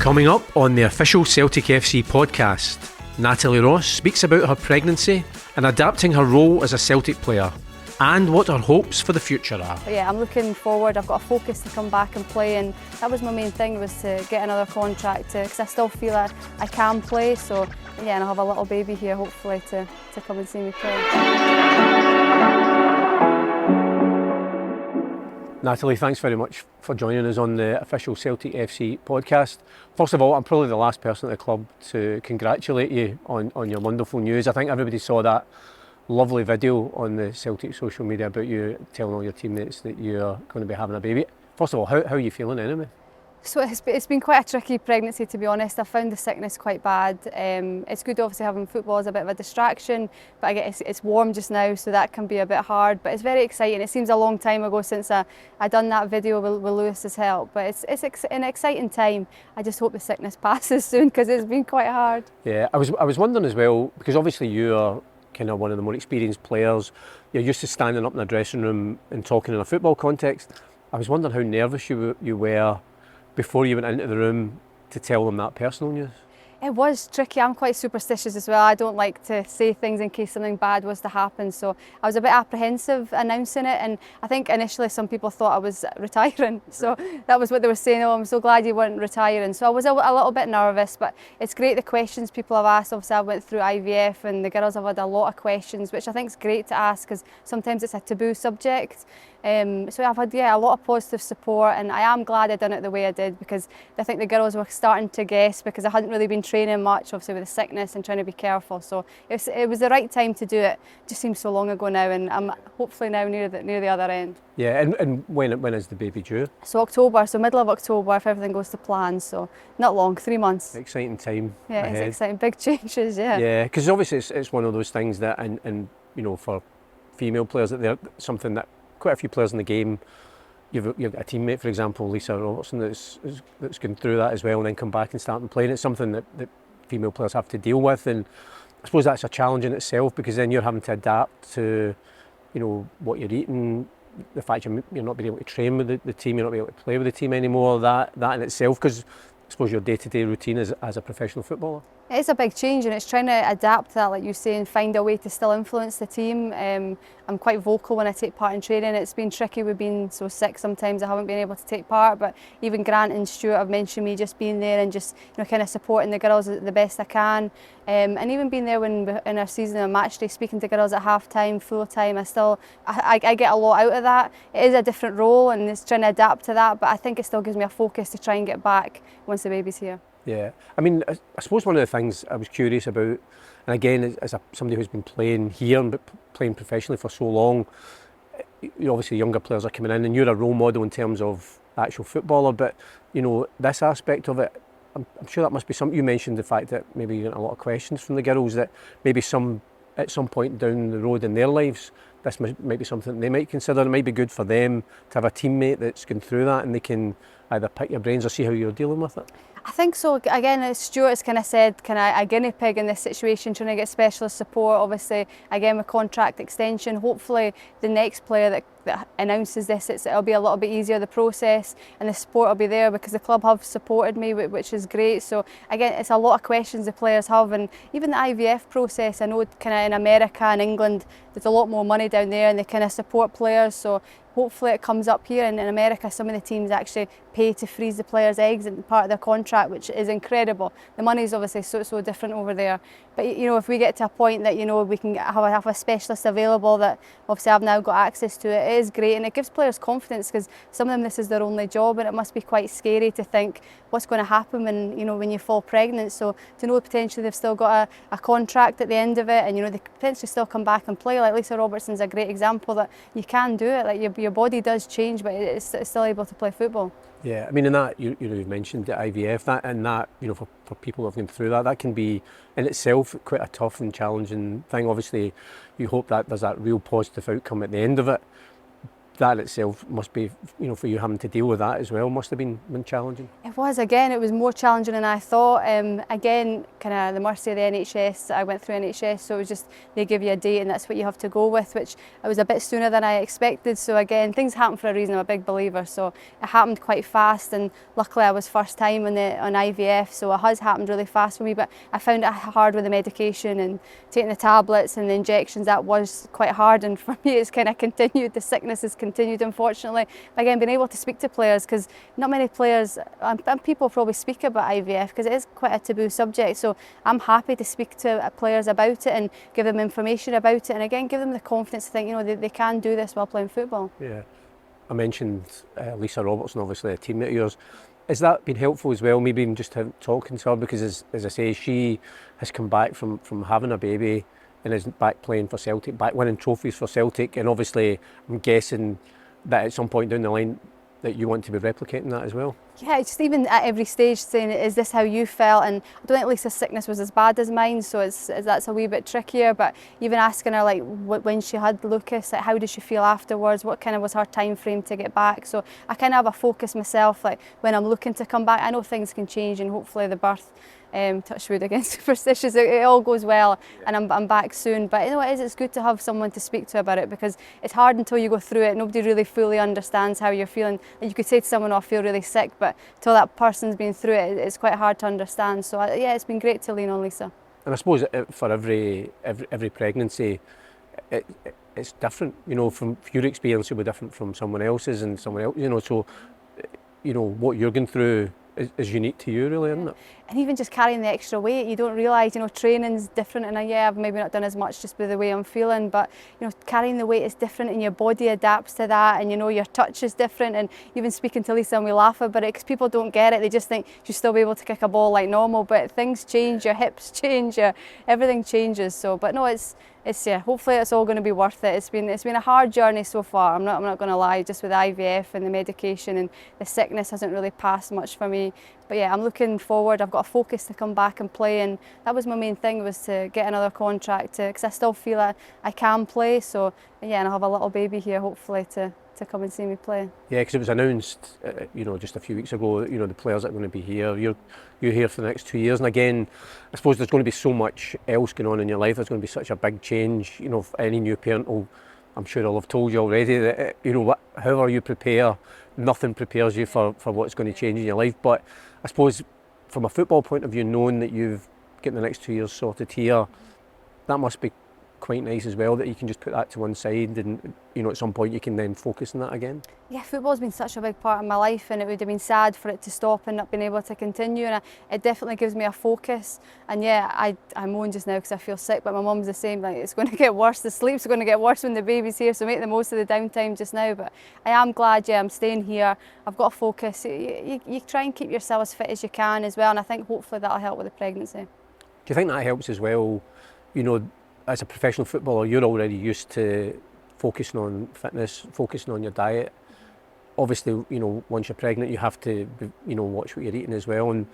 Coming up on the official Celtic FC podcast, Natalie Ross speaks about her pregnancy and adapting her role as a Celtic player and what her hopes for the future are. Yeah, I'm looking forward. I've got a focus to come back and play, and that was my main thing, was to get another contract because I still feel that I can play. So yeah, and I'll have a little baby here hopefully to come and see me play. Natalie, thanks very much for joining us on the official Celtic FC podcast. First of all, I'm probably the last person at the club to congratulate you on your wonderful news. I think everybody saw that lovely video on the Celtic social media about you telling all your teammates that you're going to be having a baby. First of all, how are you feeling anyway? So it's been quite a tricky pregnancy, to be honest. I found the sickness quite bad. It's good obviously having football as a bit of a distraction, but I guess it's warm just now, so that can be a bit hard, but it's very exciting. It seems a long time ago since I done that video with Lewis's help, but it's an exciting time. I just hope the sickness passes soon because it's been quite hard. Yeah, I was wondering as well, because obviously you're kind of one of the more experienced players. You're used to standing up in a dressing room and talking in a football context. I was wondering how nervous you were before you went into the room to tell them that personal news. It was tricky. I'm quite superstitious as well. I don't like to say things in case something bad was to happen. So I was a bit apprehensive announcing it, and I think initially some people thought I was retiring. So that was what they were saying, oh, I'm so glad you weren't retiring. So I was a little bit nervous, but it's great the questions people have asked. Obviously I went through IVF and the girls have had a lot of questions, which I think is great to ask because sometimes it's a taboo subject. So I've had a lot of positive support, and I am glad I done it the way I did because I think the girls were starting to guess because I hadn't really been training much, obviously with the sickness and trying to be careful. So it was the right time to do it. It just seems so long ago now, and I'm hopefully now near the other end. Yeah, and when is the baby due? So October, so middle of October if everything goes to plan. So not long, 3 months. Exciting time. Yeah, ahead. It's exciting, big changes. Yeah. Yeah, because obviously it's one of those things that, and you know, for female players, that they're something that quite a few players in the game, you've got a teammate, for example, Lisa Robertson, that's gone through that as well and then come back and start playing. It's something that female players have to deal with, and I suppose that's a challenge in itself because then you're having to adapt to, you know, what you're eating, the fact you're not being able to train with the team, you're not being able to play with the team anymore, that in itself, because I suppose your day-to-day routine as a professional footballer. It's a big change, and it's trying to adapt to that, like you say, and find a way to still influence the team. I'm quite vocal when I take part in training. It's been tricky with being so sick sometimes I haven't been able to take part, but even Grant and Stuart have mentioned me just being there and just, you know, kind of supporting the girls the best I can. And even being there when in our season and match day, speaking to girls at half time, full time, I get a lot out of that. It is a different role and it's trying to adapt to that, but I think it still gives me a focus to try and get back once the baby's here. Yeah, I mean, I suppose one of the things I was curious about, and again, as somebody who's been playing here but playing professionally for so long, obviously younger players are coming in and you're a role model in terms of actual footballer, but you know, this aspect of it, I'm sure that must be something. You mentioned the fact that maybe you get a lot of questions from the girls, that maybe at some point down the road in their lives, this might be something they might consider. It might be good for them to have a teammate that's gone through that and they can either pick your brains or see how you're dealing with it. I think so. Again, as Stuart's kind of said, kind of a guinea pig in this situation, trying to get specialist support. Obviously, again with contract extension, hopefully the next player that announces this, it'll be a little bit easier, the process, and the support will be there because the club have supported me, which is great. So again, it's a lot of questions the players have, and even the IVF process, I know kind of in America and England, there's a lot more money down there and they kind of support players. So hopefully it comes up here, and in America some of the teams actually pay to freeze the players' eggs and part of their contract, which is incredible. The money is obviously so different over there, but you know, if we get to a point that, you know, we can have a specialist available that obviously I've now got access to, it is great, and it gives players confidence because some of them this is their only job, and it must be quite scary to think what's going to happen when you fall pregnant. So to know potentially they've still got a contract at the end of it, and you know, they could potentially still come back and play. Like Lisa Robertson's a great example that you can do it. Like your body does change, but it's still able to play football. Yeah, I mean, in that you've mentioned the IVF, that you know, for people who have gone through that can be in itself quite a tough and challenging thing. Obviously, you hope that there's that real positive outcome at the end of it. That itself must be, you know, for you having to deal with that as well, must have been challenging. It was, again, it was more challenging than I thought. Again, kind of the mercy of the NHS, I went through NHS, so it was just, they give you a date and that's what you have to go with, which it was a bit sooner than I expected. So again, things happen for a reason, I'm a big believer, so it happened quite fast, and luckily I was first time on IVF, so it has happened really fast for me, but I found it hard with the medication and taking the tablets and the injections. That was quite hard, and for me it's kind of continued, the sickness has continued, unfortunately. But again, being able to speak to players, because not many players and people probably speak about IVF because it is quite a taboo subject, so I'm happy to speak to players about it and give them information about it, and again give them the confidence to think, you know, they can do this while playing football. Yeah, I mentioned Lisa Robertson, obviously a teammate of yours. Has that been helpful as well, maybe even just talking to her, because as I say, she has come back from having a baby and is back playing for Celtic, back winning trophies for Celtic, and obviously I'm guessing that at some point down the line that you want to be replicating that as well. Yeah, just even at every stage saying, is this how you felt? And I don't think Lisa's sickness was as bad as mine, so that's a wee bit trickier, but even asking her like when she had Lucas, like, how did she feel afterwards, what kind of was her time frame to get back? So I kind of have a focus myself, like when I'm looking to come back. I know things can change, and hopefully the birth, touch wood against superstitious, it all goes well, and I'm back soon. But you know what it is, it's good to have someone to speak to about it, because it's hard until you go through it. Nobody really fully understands how you're feeling. And you could say to someone, oh, I feel really sick, but until that person's been through it, it's quite hard to understand. So yeah, it's been great to lean on Lisa. And I suppose for every pregnancy, it's different. You know, from your experience, it'll be different from someone else's and someone else. You know, so you know what you're going through is unique to you, really, isn't it? And even just carrying the extra weight, you don't realise, you know, training's different, and yeah, I've maybe not done as much just with the way I'm feeling, but you know, carrying the weight is different, and your body adapts to that, and you know, your touch is different. And even speaking to Lisa, and we laugh about it because people don't get it, they just think you'll still be able to kick a ball like normal, but things change, your hips change, everything changes. So, but no, it's yeah, hopefully it's all going to be worth it. It's been a hard journey so far, I'm not going to lie, just with IVF and the medication, and the sickness hasn't really passed much for me. But yeah, I'm looking forward. I've got a focus to come back and play, and that was my main thing, was to get another contract, because I still feel I can play. So yeah, and I'll have a little baby here hopefully to come and see me play. Yeah, because it was announced, you know, just a few weeks ago, you know, the players that are going to be here. You're here for the next 2 years, and again, I suppose there's going to be so much else going on in your life. There's going to be such a big change. You know, any new parent will, I'm sure I'll have told you already that, you know, however you prepare, nothing prepares you for what's going to change in your life. But I suppose from a football point of view, knowing that you've got the next 2 years sorted here, that must be quite nice as well, that you can just put that to one side, and you know, at some point you can then focus on that again. Yeah, football's been such a big part of my life, and it would have been sad for it to stop and not being able to continue, and it definitely gives me a focus. And yeah, I moan just now because I feel sick, but my mum's the same, like it's going to get worse, the sleep's going to get worse when the baby's here, so make the most of the downtime just now. But I am glad, yeah, I'm staying here, I've got a focus. You try and keep yourself as fit as you can as well, and I think hopefully that'll help with the pregnancy. Do you think that helps as well? You know, as a professional footballer, you're already used to focusing on fitness, focusing on your diet. Obviously, you know, once you're pregnant, you have to, you know, watch what you're eating as well. And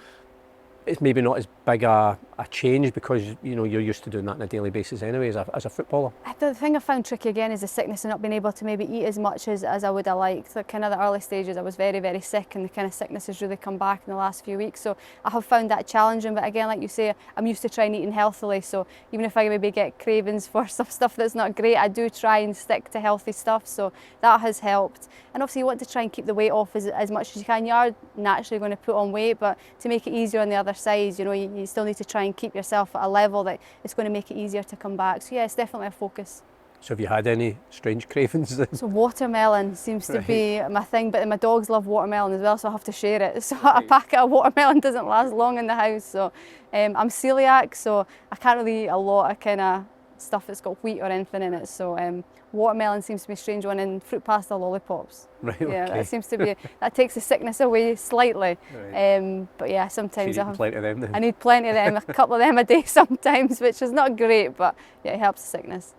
it's maybe not as big a change because, you know, you're used to doing that on a daily basis anyway as a footballer. The thing I found tricky again is the sickness and not being able to maybe eat as much as I would have liked. The kind of the early stages I was very, very sick, and the kind of sickness has really come back in the last few weeks. So I have found that challenging, but again, like you say, I'm used to trying eating healthily. So even if I maybe get cravings for some stuff that's not great, I do try and stick to healthy stuff. So that has helped. And obviously you want to try and keep the weight off as much as you can. You are naturally going to put on weight, but to make it easier on the other side, you know, you still need to try and keep yourself at a level that it's going to make it easier to come back. So yeah, it's definitely a focus. So have you had any strange cravings? So watermelon seems to be my thing, but my dogs love watermelon as well, so I have to share it. So a packet of watermelon doesn't last long in the house. So I'm celiac, so I can't really eat a lot of kind of stuff that's got wheat or anything in it. So watermelon seems to be a strange one, and fruit pasta lollipops. Right, yeah, okay. that seems to be, that takes the sickness away slightly. Right. But yeah, sometimes so you plenty of them then. I need plenty of them, a couple of them a day sometimes, which is not great, but yeah, it helps the sickness.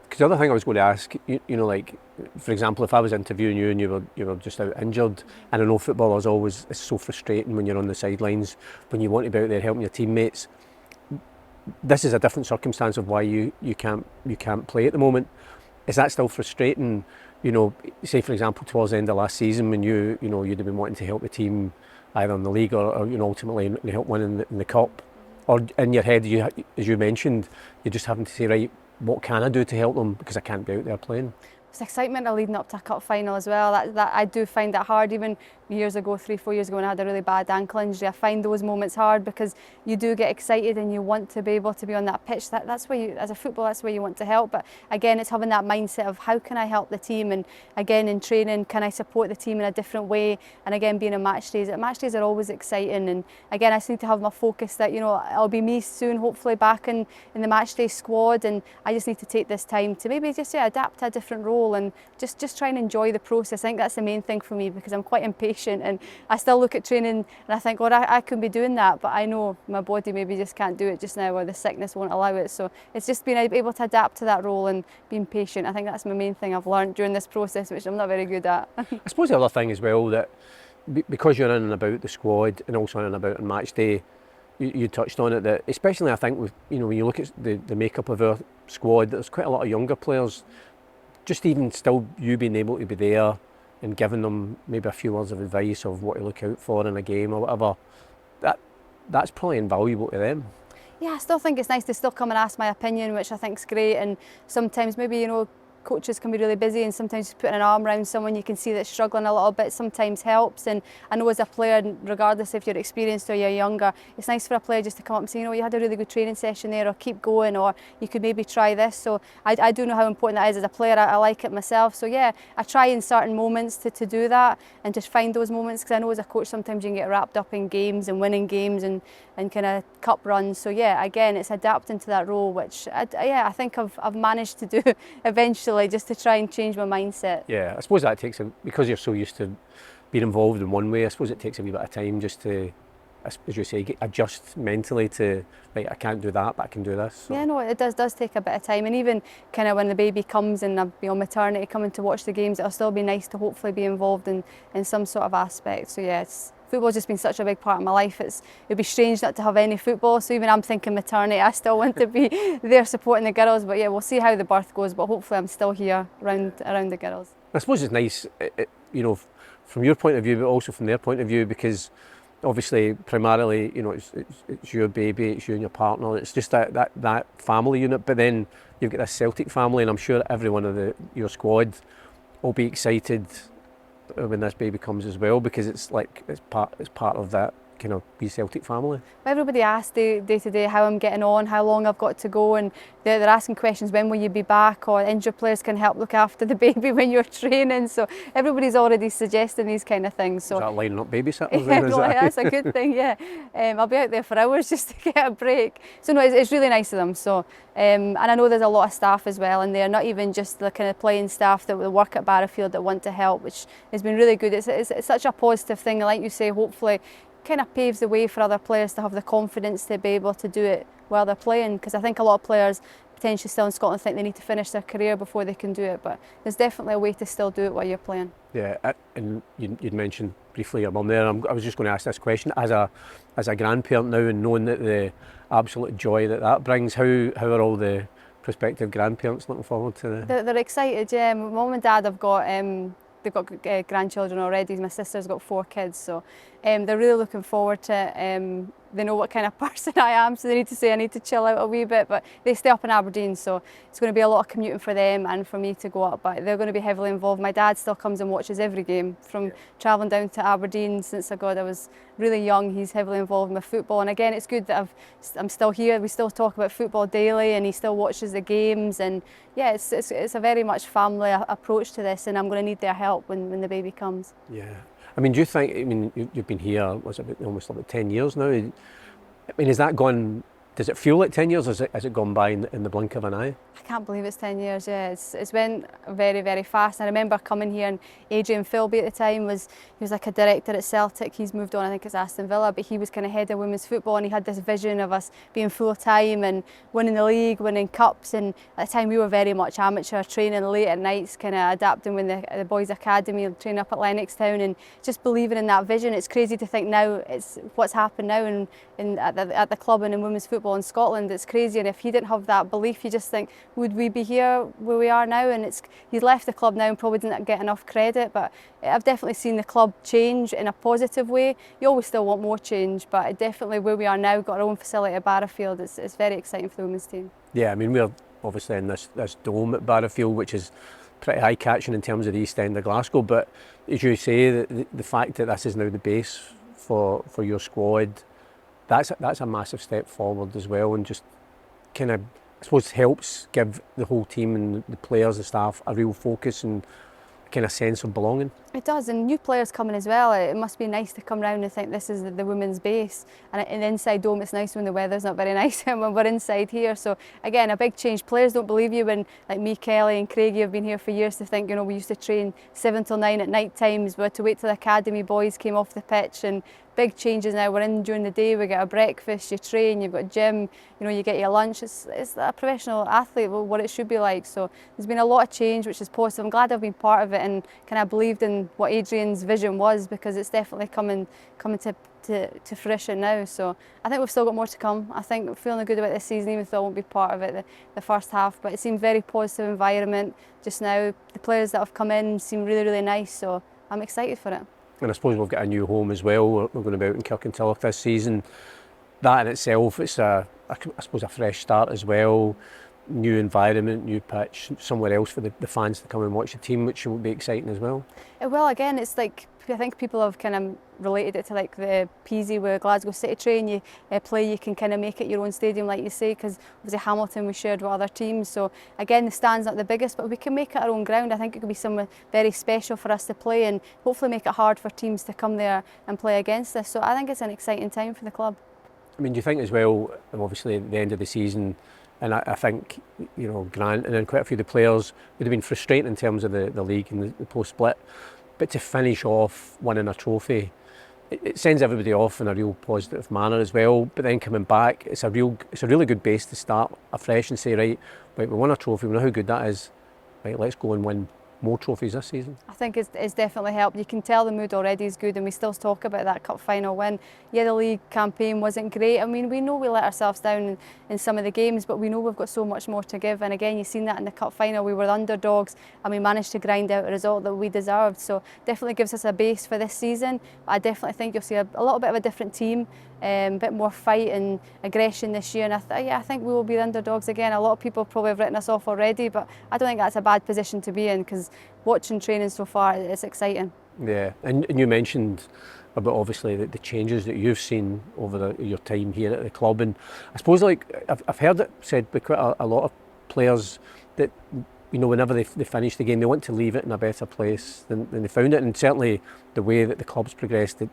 Because the other thing I was going to ask, you know, like, for example, if I was interviewing you and you were just out injured, and I know footballers always, it's so frustrating when you're on the sidelines, when you want to be out there helping your teammates. This is a different circumstance of why you can't play at the moment. Is that still frustrating? You know, say for example towards the end of last season when you'd have been wanting to help the team either in the league or ultimately in help winning in the cup. Or in your head, as you mentioned, you're just having to say, right, what can I do to help them, because I can't be out there playing. It's excitement of leading up to a cup final as well. That I do find that hard. Even years ago, 3-4 years ago, when I had a really bad ankle injury, I find those moments hard because you do get excited and you want to be able to be on that pitch. That's where you, as a footballer, that's where you want to help. But again, it's having that mindset of how can I help the team, and again in training, can I support the team in a different way? And again, being on match days are always exciting. And again, I just need to have my focus that it'll be me soon, hopefully back in the match day squad, and I just need to take this time to maybe just adapt to a different role and just try and enjoy the process. I think that's the main thing for me, because I'm quite impatient and I still look at training and I think, God, I could be doing that, but I know my body maybe just can't do it just now, or the sickness won't allow it. So it's just being able to adapt to that role and being patient. I think that's my main thing I've learned during this process, which I'm not very good at. I suppose the other thing as well, that because you're in and about the squad and also in and about on match day, you touched on it, that especially I think with when you look at the makeup of our squad, there's quite a lot of younger players. Just even still you being able to be there and giving them maybe a few words of advice of what to look out for in a game or whatever, that's probably invaluable to them. Yeah, I still think it's nice to still come and ask my opinion, which I think is great. And sometimes maybe coaches can be really busy, and sometimes just putting an arm around someone you can see that's struggling a little bit sometimes helps. And I know as a player, regardless if you're experienced or you're younger, it's nice for a player just to come up and say, you had a really good training session there, or keep going, or you could maybe try this. So I do know how important that is as a player. I like it myself. So yeah, I try in certain moments to do that and just find those moments, because I know as a coach sometimes you can get wrapped up in games and winning games and kind of cup runs. So yeah, again, it's adapting to that role, which I think I've managed to do eventually, just to try and change my mindset. Yeah, I suppose that takes because you're so used to being involved in one way, I suppose it takes a wee bit of time just to, as you say, adjust mentally to, right, I can't do that, but I can do this. So. Yeah, no, it does take a bit of time. And even kind of when the baby comes and I'll be on maternity coming to watch the games, it'll still be nice to hopefully be involved in some sort of aspect. So yeah, football's just been such a big part of my life. It'd be strange not to have any football. So even I'm thinking maternity, I still want to be there supporting the girls. But yeah, we'll see how the birth goes. But hopefully I'm still here around the girls. I suppose it's nice, from your point of view, but also from their point of view, because obviously primarily, it's your baby, it's you and your partner. It's just that family unit. But then you've got this Celtic family, and I'm sure every one of your squad will be excited when this baby comes as well, because it's part of that kind of wee Celtic family. Everybody asks day to day how I'm getting on, how long I've got to go, and they're asking questions, when will you be back, or injured players can help look after the baby when you're training. So everybody's already suggesting these kind of things. So is that lining up babysitters? Yeah, that's a good thing. Yeah, I'll be out there for hours just to get a break. So no, it's really nice of them. So and I know there's a lot of staff as well, and they're not even just the kind of playing staff that work at Barrowfield that want to help, which has been really good. It's such a positive thing, and like you say, hopefully kind of paves the way for other players to have the confidence to be able to do it while they're playing, because I think a lot of players potentially still in Scotland think they need to finish their career before they can do it, but there's definitely a way to still do it while you're playing. Yeah, and you'd mentioned briefly your mum there. I was just going to ask this question as a grandparent now, and knowing that the absolute joy that brings, how are all the prospective grandparents looking forward to They're excited. Yeah, my mum and dad have got they've got grandchildren already. My sister's got 4 kids, so they're really looking forward to it. They know what kind of person I am, so they need to say I need to chill out a wee bit, but they stay up in Aberdeen, so it's going to be a lot of commuting for them and for me to go up, but they're going to be heavily involved. My dad still comes and watches every game, from travelling down to Aberdeen since I was really young. He's heavily involved in my football, and again, it's good that I'm still here. We still talk about football daily, and he still watches the games, and yeah, it's a very much family approach to this, and I'm going to need their help when the baby comes. Yeah. I mean, do you think, you've been here, almost about 10 years now? I mean, has that gone, does it feel like 10 years, or has it gone by in the blink of an eye? I can't believe it's 10 years, yeah. It's went very, very fast. I remember coming here, and Adrian Philby at the time he was like a director at Celtic. He's moved on, I think it's Aston Villa, but he was kind of head of women's football, and he had this vision of us being full-time and winning the league, winning cups, and at the time we were very much amateur, training late at nights, kind of adapting with the boys' academy, training up at Lennoxtown, and just believing in that vision. It's crazy to think now it's what's happened now at the club and in women's football. football in Scotland. It's crazy, and if he didn't have that belief, you just think, would we be here where we are now? And he's left the club now and probably didn't get enough credit, but I've definitely seen the club change in a positive way. You always still want more change, but definitely where we are now, got our own facility at Barrowfield, it's very exciting for the women's team. Yeah, I mean, we're obviously in this dome at Barrowfield, which is pretty high catching in terms of the East End of Glasgow, but as you say, the fact that this is now the base for your squad, that's a massive step forward as well, and just kind of, I suppose, helps give the whole team and the players, the staff, a real focus and kind of sense of belonging. It does, and new players coming as well. It must be nice to come round and think this is the women's base. And in the inside dome, it's nice when the weather's not very nice and when we're inside here. So again, a big change. Players don't believe you when, like me, Kelly and Craigie have been here for years, to think, we used to train 7 till 9 at night times. We had to wait till the academy boys came off the pitch, and big changes now. We're in during the day, we get a breakfast, you train, you've got gym, you get your lunch. It's a professional athlete, what it should be like. So there's been a lot of change, which is positive. I'm glad I've been part of it and kind of believed in what Adrian's vision was, because it's definitely coming to fruition now. So I think we've still got more to come. I think we're feeling good about this season, even though I won't be part of it the first half. But it seemed very positive environment just now. The players that have come in seem really, really nice. So I'm excited for it. And I suppose we've got a new home as well. We're going to be out in Kirkintilloch this season. That in itself, it's I suppose a fresh start as well. New environment, new pitch, somewhere else for the fans to come and watch the team, which will be exciting as well. Well, again, it's like, I think people have kind of related it to like the Peasy where Glasgow City train. You play, you can kind of make it your own stadium, like you say, because obviously Hamilton we shared with other teams. So again, the stand's not the biggest, but we can make it our own ground. I think it could be somewhere very special for us to play, and hopefully make it hard for teams to come there and play against us. So I think it's an exciting time for the club. I mean, do you think as well, obviously at the end of the season, and I think, Grant and then quite a few of the players would have been frustrating in terms of the league and the post-split, but to finish off winning a trophy, it sends everybody off in a real positive manner as well. But then coming back, it's a really good base to start afresh and say, right, we won a trophy, we know how good that is, right, let's go and win more trophies this season. I think it's definitely helped. You can tell the mood already is good, and we still talk about that cup final win. Yeah, the league campaign wasn't great. I mean, we know we let ourselves down in some of the games, but we know we've got so much more to give. And again, you've seen that in the cup final. We were the underdogs and we managed to grind out a result that we deserved. So definitely gives us a base for this season. I definitely think you'll see a little bit of a different team, a bit more fight and aggression this year. And I think we will be the underdogs again. A lot of people probably have written us off already, but I don't think that's a bad position to be in, because watching training so far, it's exciting. Yeah, and you mentioned about obviously the changes that you've seen over your time here at the club, and I suppose I've heard it said by quite a lot of players that whenever they finish the game, they want to leave it in a better place than they found it. And certainly the way that the club's progressed, the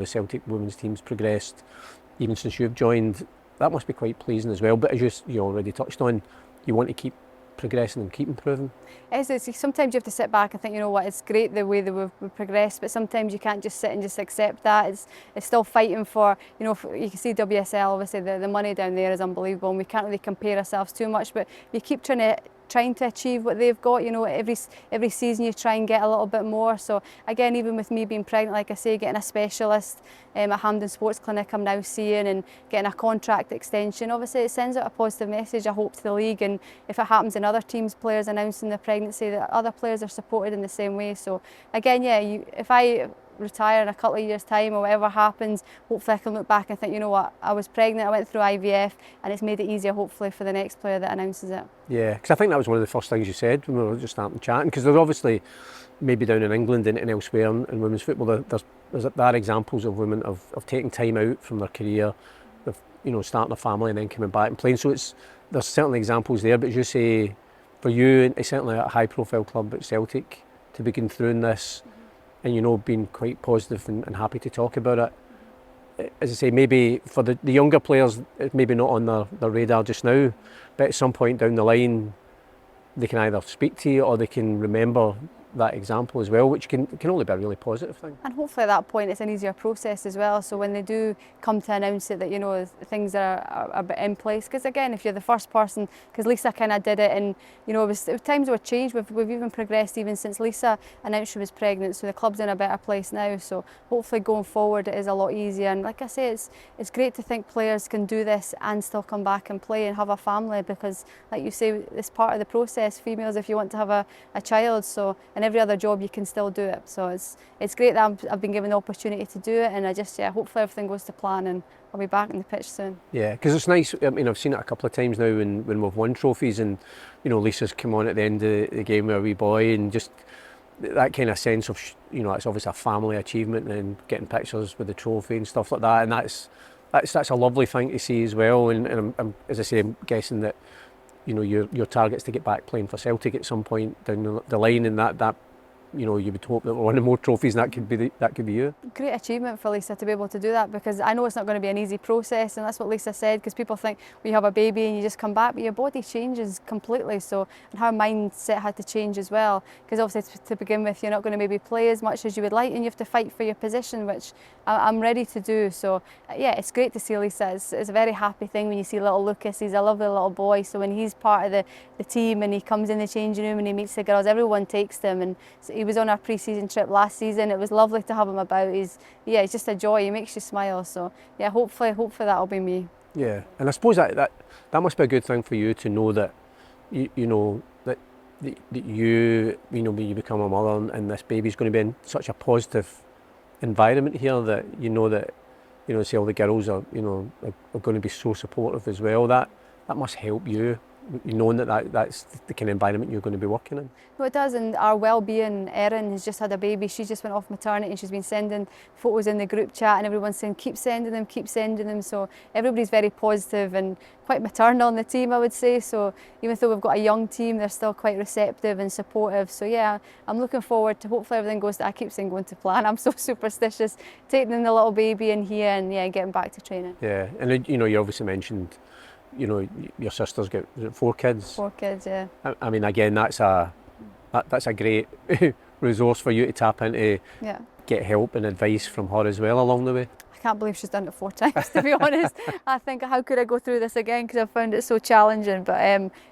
Celtic women's team's progressed, even since you've joined, that must be quite pleasing as well. But as you already touched on, you want to keep progressing and keep improving. Sometimes you have to sit back and think, it's great the way that we've progressed, but sometimes you can't just sit and just accept that. It's still fighting for, you can see WSL, obviously the money down there is unbelievable, and we can't really compare ourselves too much, but you keep trying to achieve what they've got. Every season you try and get a little bit more. So again, even with me being pregnant, like I say, getting a specialist at Hampden Sports Clinic I'm now seeing, and getting a contract extension, obviously it sends out a positive message, I hope, to the league. And if it happens in other teams, players announcing their pregnancy, that other players are supported in the same way. So again, if I retire in a couple of years' time or whatever happens, hopefully I can look back and think, I was pregnant, I went through IVF, and it's made it easier hopefully for the next player that announces it. Yeah, because I think that was one of the first things you said when we were just starting chatting, because there's obviously, maybe down in England and elsewhere in women's football, there's examples of women of taking time out from their career, of starting a family and then coming back and playing. So there's certainly examples there, but as you say, for you, it's certainly a high profile club at Celtic to begin through in this, and being quite positive and happy to talk about it. As I say, maybe for the younger players, it's maybe not on their radar just now, but at some point down the line, they can either speak to you or they can remember that example as well, which can only be a really positive thing. And hopefully at that point it's an easier process as well, so when they do come to announce it, that you know things are a bit in place. Because again, if you're the first person, because Lisa kind of did it, and you know times were changed, we've even progressed even since Lisa announced she was pregnant, so the club's in a better place now, so hopefully going forward it is a lot easier. And like I say, it's great to think players can do this and still come back and play and have a family, because like you say, it's part of the process, females, if you want to have a child, so in every other job you can still do it. So it's great that I've been given the opportunity to do it, and I just, hopefully everything goes to plan and I'll be back on the pitch soon. Yeah, because it's nice. I mean, I've seen it a couple of times now when we've won trophies, and you know, Lisa's come on at the end of the game with a wee boy, and just that kind of sense of, you know, it's obviously a family achievement, and getting pictures with the trophy and stuff like that, and that's a lovely thing to see as well. And I'm, as I say, I'm guessing that, you know, your target's to get back playing for Celtic at some point down the line, and that you know, you would hope that we're winning more trophies, and that could be you. Great achievement for Lisa to be able to do that, because I know it's not going to be an easy process, and that's what Lisa said, because people think well, you have a baby and you just come back, but your body changes completely, so, and her mindset had to change as well, because obviously to begin with you're not going to maybe play as much as you would like, and you have to fight for your position, which I'm ready to do. So yeah, it's great to see Lisa. It's a very happy thing when you see little Lucas. He's a lovely little boy, so when he's part of the team and he comes in the changing room and he meets the girls, everyone takes them. And so he was on our pre-season trip last season. It was lovely to have him about. He's just a joy. He makes you smile. So yeah, hopefully that'll be me. Yeah, and I suppose that must be a good thing for you to know that you know that you know, when you become a mother and this baby's going to be in such a positive environment here, that you know, say all the girls are, you know, are going to be so supportive as well. That must help you, knowing that's the kind of environment you're going to be working in. No, it does, and our well-being, Erin has just had a baby. She just went off maternity, and she's been sending photos in the group chat, and everyone's saying keep sending them. So everybody's very positive and quite maternal on the team, I would say. So even though we've got a young team, they're still quite receptive and supportive. So yeah, I'm looking forward to, hopefully everything goes to, I keep saying going to plan, I'm so superstitious, taking in the little baby in here and getting back to training. Yeah, and you know, you obviously mentioned, you know, your sister's got 4 kids. 4 kids, yeah. I mean, again, that's a great resource for you to tap into. Yeah. Get help and advice from her as well along the way. I can't believe she's done it 4 times, to be honest. I think, how could I go through this again, because I found it so challenging. But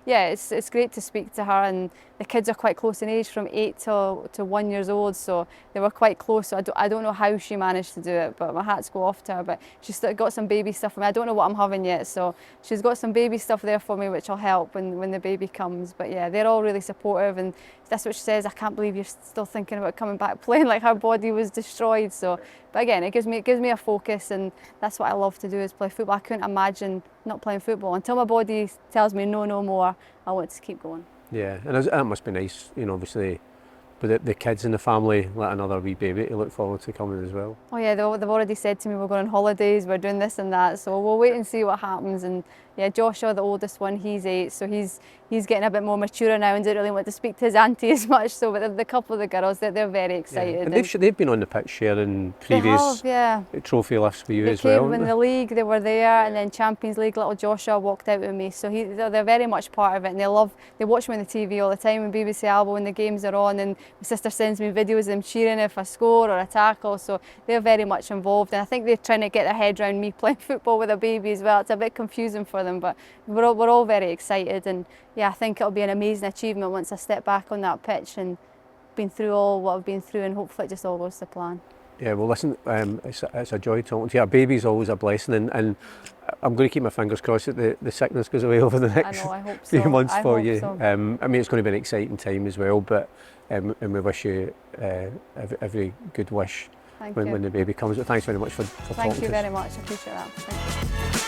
yeah, it's great to speak to her, and the kids are quite close in age, from 8 to 1 year old, so they were quite close. So I don't know how she managed to do it, but my hats go off to her. But she's got some baby stuff for me. I don't know what I'm having yet, so she's got some baby stuff there for me, which will help when the baby comes. But yeah, they're all really supportive, and that's what she says. I can't believe you're still thinking about coming back playing, like her body was destroyed. So, but again, it gives me a focus, and that's what I love to do, is play football. I couldn't imagine not playing football until my body tells me no more. I want to keep going. Yeah, and that must be nice, you know, obviously, with the kids in the family, let another wee baby to look forward to coming as well. Oh yeah, they've already said to me we're going on holidays, we're doing this and that, so we'll wait and see what happens. And yeah, Joshua, the oldest one, he's 8, so he's getting a bit more mature now and doesn't really want to speak to his auntie as much. So but the couple of the girls, they're very excited. Yeah. And they've been on the pitch sharing previous trophy lifts for you as well. They came in the league, they were there, and then Champions League, little Joshua walked out with me. So they're very much part of it, and they watch me on the TV all the time on BBC Albo when the games are on, and my sister sends me videos of them cheering if I score or a tackle. So they're very much involved, and I think they're trying to get their head around me playing football with a baby as well. It's a bit confusing for them, but we're all very excited, and yeah, I think it'll be an amazing achievement once I step back on that pitch and been through all what I've been through, and hopefully it just all goes to plan. Yeah, well listen, it's a joy talking to you. A baby's always a blessing, and I'm going to keep my fingers crossed that the sickness goes away over the next few months for you. So. I mean, it's going to be an exciting time as well, but and we wish you every good wish when the baby comes. But thanks very much for talking to us. Thank you very much, I appreciate that. Thank you.